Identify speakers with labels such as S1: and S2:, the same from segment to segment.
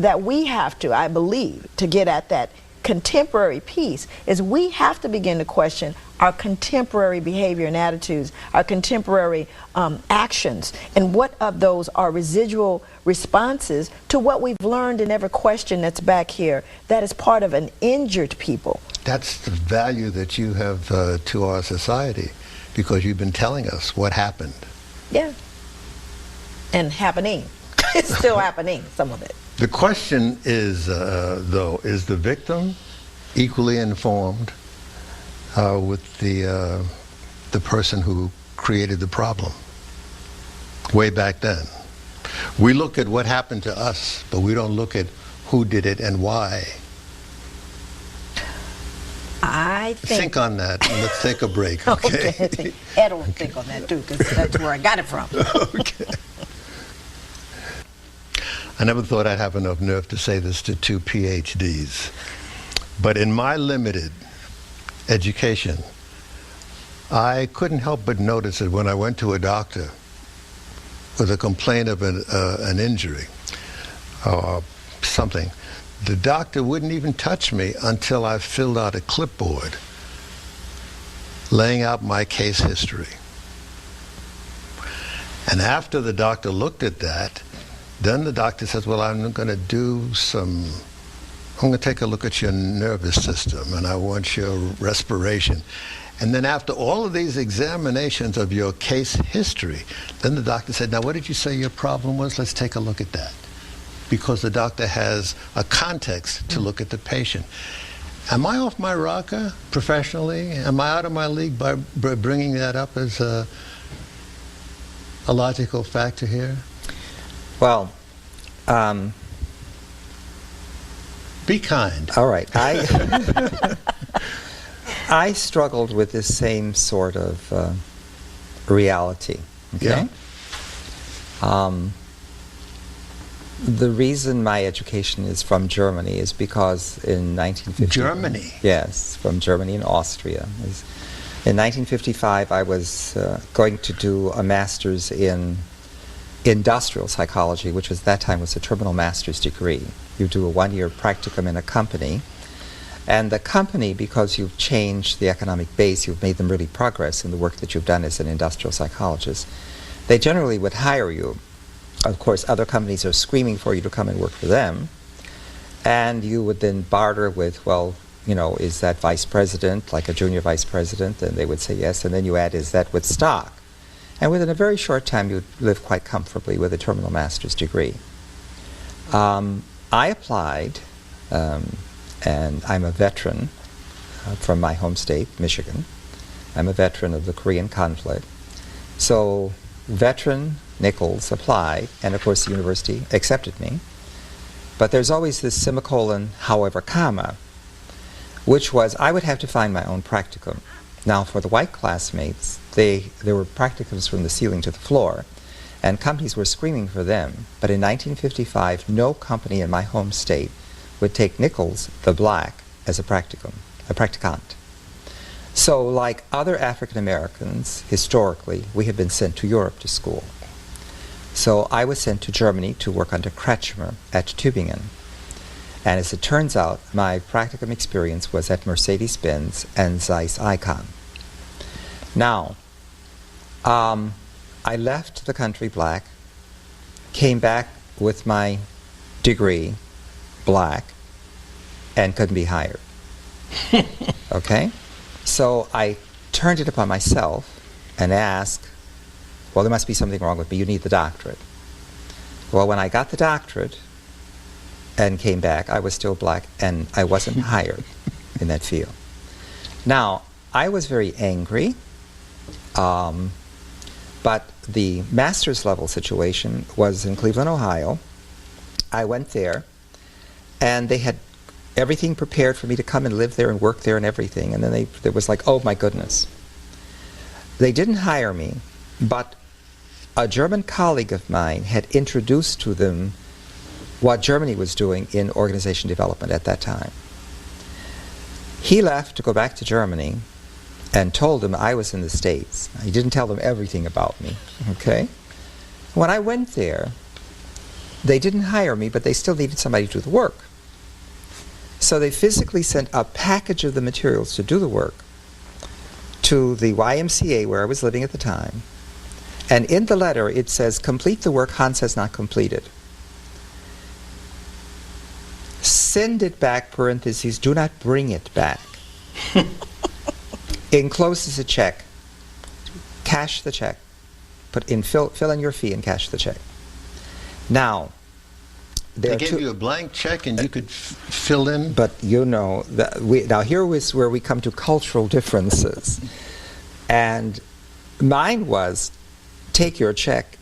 S1: that we have to, I believe, to get at that contemporary piece, is we have to begin to question our contemporary behavior and attitudes, our contemporary actions, and what of those are residual responses to what we've learned and never questioned that's back here, that is part of an injured people.
S2: That's the value that you have to our society, because you've been telling us what happened.
S1: Yeah. And happening. It's still happening, some of it.
S2: The question is, though, is the victim equally informed with the person who created the problem way back then? We look at what happened to us, but we don't look at who did it and why.
S1: I
S2: think on that, and let's take a break, okay?
S1: Okay. Ed will think on that too, because that's where I got it from.
S2: Okay. I never thought I'd have enough nerve to say this to two PhDs. But in my limited education, I couldn't help but notice that when I went to a doctor with a complaint of an injury or something, the doctor wouldn't even touch me until I filled out a clipboard laying out my case history. And after the doctor looked at that, then the doctor says, well, I'm going to take a look at your nervous system, and I want your respiration. And then after all of these examinations of your case history, then the doctor said, now what did you say your problem was? Let's take a look at that. Because the doctor has a context to look at the patient. Am I off my rocker professionally? Am I out of my league by bringing that up as a logical factor here?
S3: Well,
S2: be kind.
S3: All right. I struggled with this same sort of reality. Okay. Yeah. The reason my education is from Germany is because in 1950.
S2: Germany.
S3: Yes, from Germany and Austria. In 1955, I was going to do a master's in industrial psychology, which at that time was a terminal master's degree. You do a one-year practicum in a company, and the company, because you've changed the economic base, you've made them really progress in the work that you've done as an industrial psychologist, they generally would hire you. Of course, other companies are screaming for you to come and work for them, and you would then barter with, well, you know, is that vice president, like a junior vice president? And they would say yes, and then you add, is that with stock? And within a very short time, you'd live quite comfortably with a terminal master's degree. I applied, and I'm a veteran from my home state, Michigan. I'm a veteran of the Korean conflict. So, veteran Nichols applied, and of course the university accepted me. But there's always this semicolon, however, comma, which was I would have to find my own practicum. Now, for the white classmates, there were practicums from the ceiling to the floor, and companies were screaming for them. But in 1955, no company in my home state would take Nichols, the black, as a practicum, a practicant. So, like other African Americans, historically, we had been sent to Europe to school. So I was sent to Germany to work under Kretschmer at Tübingen. And as it turns out, my practicum experience was at Mercedes-Benz and Zeiss Icon. Now, I left the country black, came back with my degree, black, and couldn't be hired. Okay? So I turned it upon myself and asked, well, there must be something wrong with me. You need the doctorate. Well, when I got the doctorate and came back, I was still black, and I wasn't hired in that field. Now, I was very angry, but the master's level situation was in Cleveland, Ohio. I went there, and they had everything prepared for me to come and live there and work there and everything, and then it was like, oh my goodness. They didn't hire me, but a German colleague of mine had introduced to them what Germany was doing in organization development at that time. He left to go back to Germany and told them I was in the States. He didn't tell them everything about me, okay? When I went there, They didn't hire me, but they still needed somebody to do the work. So they physically sent a package of the materials to do the work to the YMCA where I was living at the time. And in the letter it says, complete the work Hans has not completed. Send it back, parentheses, do not bring it back. Encloses a check. Cash the check. Fill in your fee and cash the check. Now,
S2: they gave you a blank check and you could fill in?
S3: But you know, now here is where we come to cultural differences. And mine was, take your check,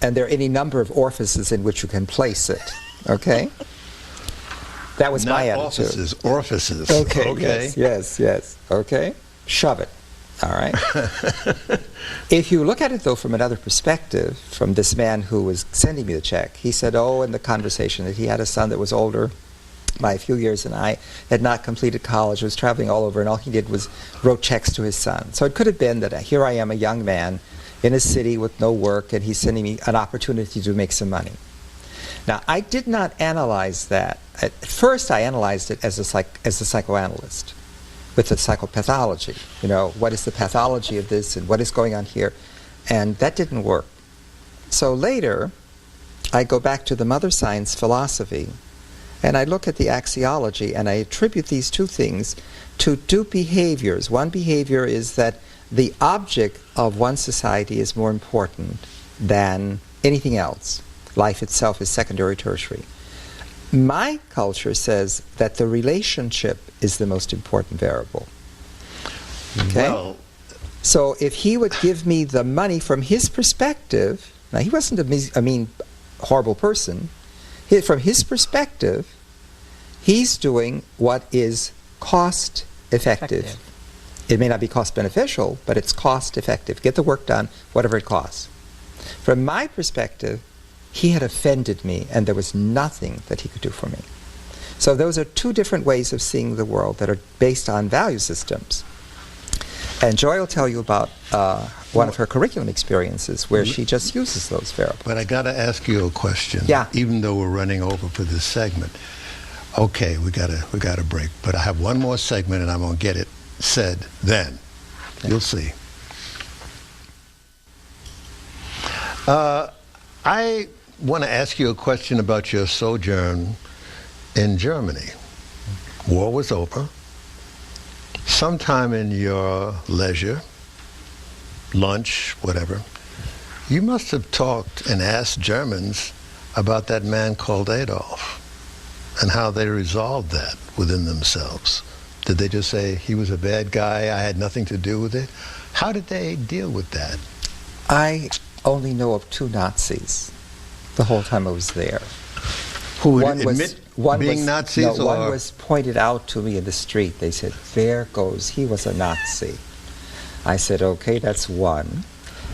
S3: and there are any number of orifices in which you can place it. Okay? That was my attitude.
S2: Offices, orifices.
S3: Okay,
S2: okay.
S3: Yes. Okay? Shove it. All right? If you look at it, though, from another perspective, from this man who was sending me the check, he said, in the conversation, that he had a son that was older by a few years, and I had not completed college, was traveling all over, and all he did was wrote checks to his son. So it could have been that here I am, a young man in a city with no work, and he's sending me an opportunity to make some money. Now, I did not analyze that. At first, I analyzed it as a psychoanalyst, with the psychopathology. You know, what is the pathology of this, and what is going on here? And that didn't work. So later, I go back to the mother science philosophy, and I look at the axiology, and I attribute these two things to two behaviors. One behavior is that the object of one society is more important than anything else. Life itself is secondary, tertiary. My culture says that the relationship is the most important variable. Okay?
S2: Well,
S3: so if he would give me the money from his perspective, now he wasn't a mean, horrible person. From his perspective, he's doing what is cost effective. It may not be cost beneficial, but it's cost effective. Get the work done, whatever it costs. From my perspective, he had offended me, and there was nothing that he could do for me. So those are two different ways of seeing the world that are based on value systems. And Joy will tell you about one of her curriculum experiences where she just uses those variables.
S2: But I got to ask you a question.
S3: Yeah.
S2: Even though we're running over for this segment. Okay, we got a break. But I have one more segment, and I'm going to get it said then. Okay. You'll see. I want to ask you a question about your sojourn in Germany. War was over. Sometime in your leisure, lunch, whatever, you must have talked and asked Germans about that man called Adolf and how they resolved that within themselves. Did they just say, he was a bad guy, I had nothing to do with it? How did they deal with that?
S3: I only know of two Nazis the whole time I was there.
S2: Who would admit being Nazis?
S3: No, one was pointed out to me in the street. They said, there goes, he was a Nazi. I said, okay, that's one.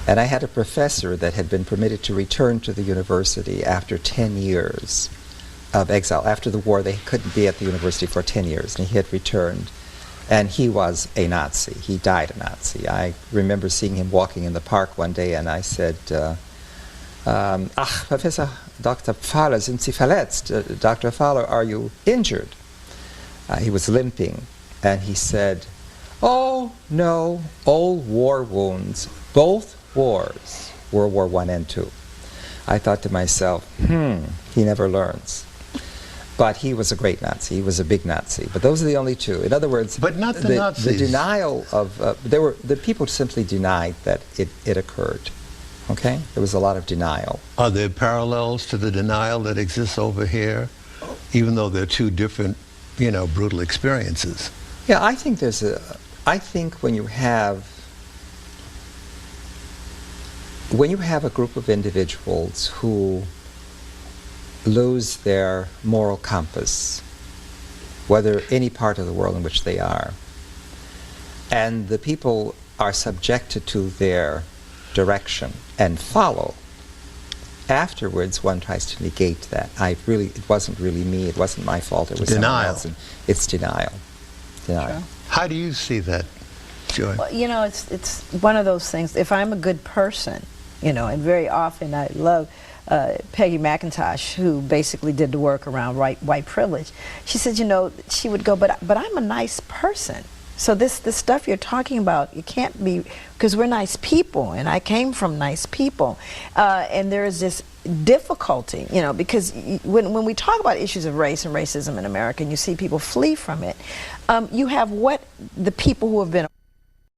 S3: And I had a professor that had been permitted to return to the university after 10 years of exile. After the war, they couldn't be at the university for 10 years, and he had returned. And he was a Nazi. He died a Nazi. I remember seeing him walking in the park one day, and I said, ach, Professor Dr. Fahler, sind Sie verletzt? Dr. Fahler, are you injured? He was limping, and he said, oh, no, old war wounds, both wars, World War I and II. I thought to myself, he never learns. But he was a great Nazi. He was a big Nazi. But those are the only two. In other words,
S2: but not the Nazis.
S3: The denial of the people simply denied that it occurred. Okay, there was a lot of denial.
S2: Are there parallels to the denial that exists over here, even though they're two different, brutal experiences?
S3: Yeah, I think there's a. I think when you have a group of individuals who lose their moral compass, whether any part of the world in which they are, and the people are subjected to their direction and follow, afterwards one tries to negate that. It wasn't really me, it wasn't my fault, it was
S2: denial.
S3: Someone else. It's denial.
S1: Sure.
S2: How do you see that, Joy?
S1: Well, it's one of those things. If I'm a good person, and very often I love Peggy McIntosh, who basically did the work around white privilege. She said, you know, she would go, but I'm a nice person. So this stuff you're talking about, you can't be, because we're nice people, and I came from nice people. And there is this difficulty, you know, because when we talk about issues of race and racism in America, and you see people flee from it, you have what the people who have been